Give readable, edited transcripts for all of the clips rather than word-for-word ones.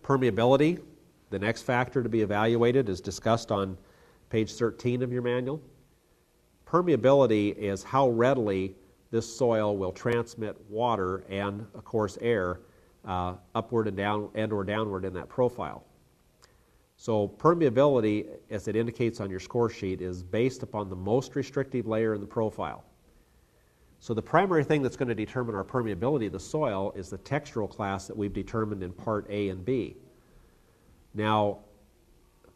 Permeability, the next factor to be evaluated, is discussed on page 13 of your manual. Permeability is how readily this soil will transmit water and, of course, air upward and or downward in that profile. So permeability, as it indicates on your score sheet, is based upon the most restrictive layer in the profile. So the primary thing that's going to determine our permeability of the soil is the textural class that we've determined in Part A and B. Now,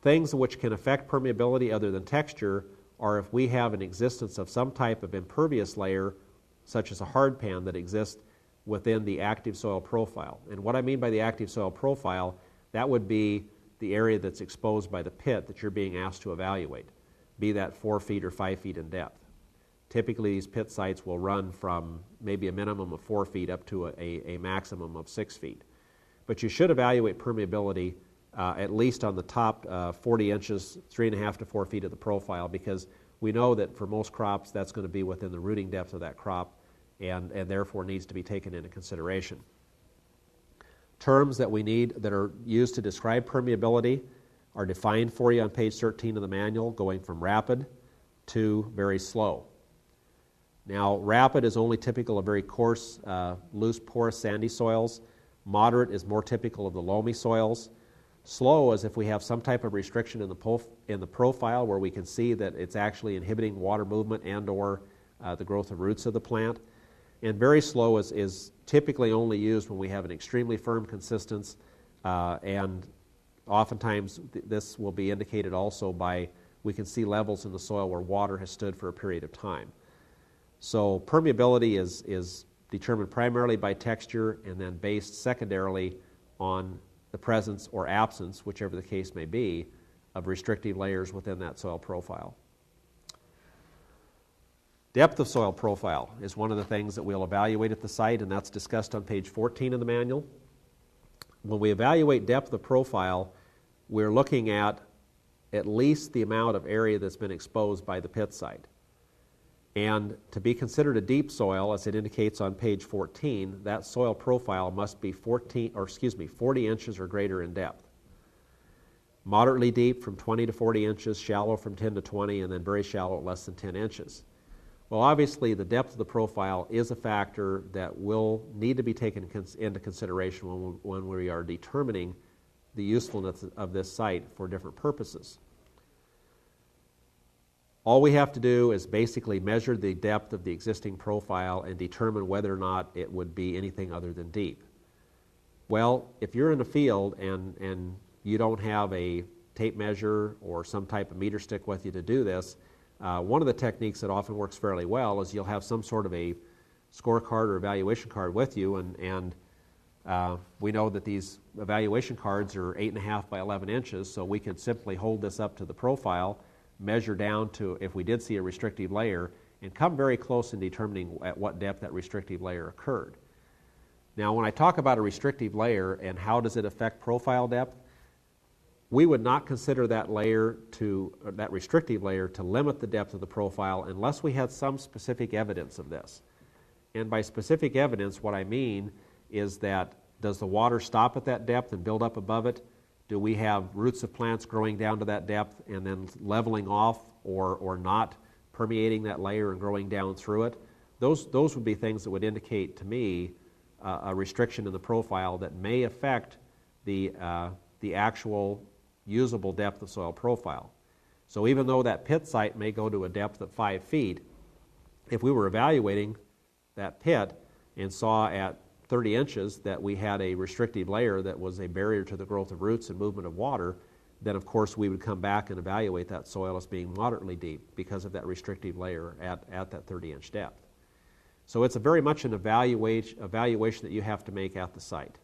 things which can affect permeability other than texture are if we have an existence of some type of impervious layer, such as a hard pan, that exists within the active soil profile. And what I mean by the active soil profile, that would be the area that's exposed by the pit that you're being asked to evaluate, be that 4 feet or 5 feet in depth. Typically, these pit sites will run from maybe a minimum of 4 feet up to a maximum of 6 feet. But you should evaluate permeability at least on the top 40 inches, 3.5 to 4 feet of the profile, because we know that for most crops that's going to be within the rooting depth of that crop and therefore needs to be taken into consideration. Terms that we need that are used to describe permeability are defined for you on page 13 of the manual, going from rapid to very slow. Now, rapid is only typical of very coarse, loose, porous, sandy soils. Moderate is more typical of the loamy soils. Slow is if we have some type of restriction in the profile where we can see that it's actually inhibiting water movement and or the growth of roots of the plant. And very slow is typically only used when we have an extremely firm consistence, and oftentimes this will be indicated also by we can see levels in the soil where water has stood for a period of time. So permeability is determined primarily by texture and then based secondarily on the presence or absence, whichever the case may be, of restrictive layers within that soil profile. Depth of soil profile is one of the things that we'll evaluate at the site, and that's discussed on page 14 of the manual. When we evaluate depth of profile, we're looking at least the amount of area that's been exposed by the pit site. And to be considered a deep soil, as it indicates on page 14, that soil profile must be 40 inches or greater in depth. Moderately deep from 20 to 40 inches, shallow from 10 to 20, and then very shallow at less than 10 inches. Well, obviously, the depth of the profile is a factor that will need to be taken into consideration when we are determining the usefulness of this site for different purposes. All we have to do is basically measure the depth of the existing profile and determine whether or not it would be anything other than deep. Well, if you're in a field and you don't have a tape measure or some type of meter stick with you to do this, one of the techniques that often works fairly well is you'll have some sort of a scorecard or evaluation card with you, and we know that these evaluation cards are 8.5 by 11 inches, so we could simply hold this up to the profile, measure down to if we did see a restrictive layer, and come very close in determining at what depth that restrictive layer occurred. Now, when I talk about a restrictive layer and how does it affect profile depth, we would not consider that restrictive layer to limit the depth of the profile unless we had some specific evidence of this. And by specific evidence, what I mean is that does the water stop at that depth and build up above it? Do we have roots of plants growing down to that depth and then leveling off or not permeating that layer and growing down through it? Those would be things that would indicate to me a restriction in the profile that may affect the actual usable depth of soil profile. So even though that pit site may go to a depth of 5 feet, if we were evaluating that pit and saw at 30 inches that we had a restrictive layer that was a barrier to the growth of roots and movement of water, then of course we would come back and evaluate that soil as being moderately deep because of that restrictive layer at that 30-inch depth. So it's very much an evaluation that you have to make at the site.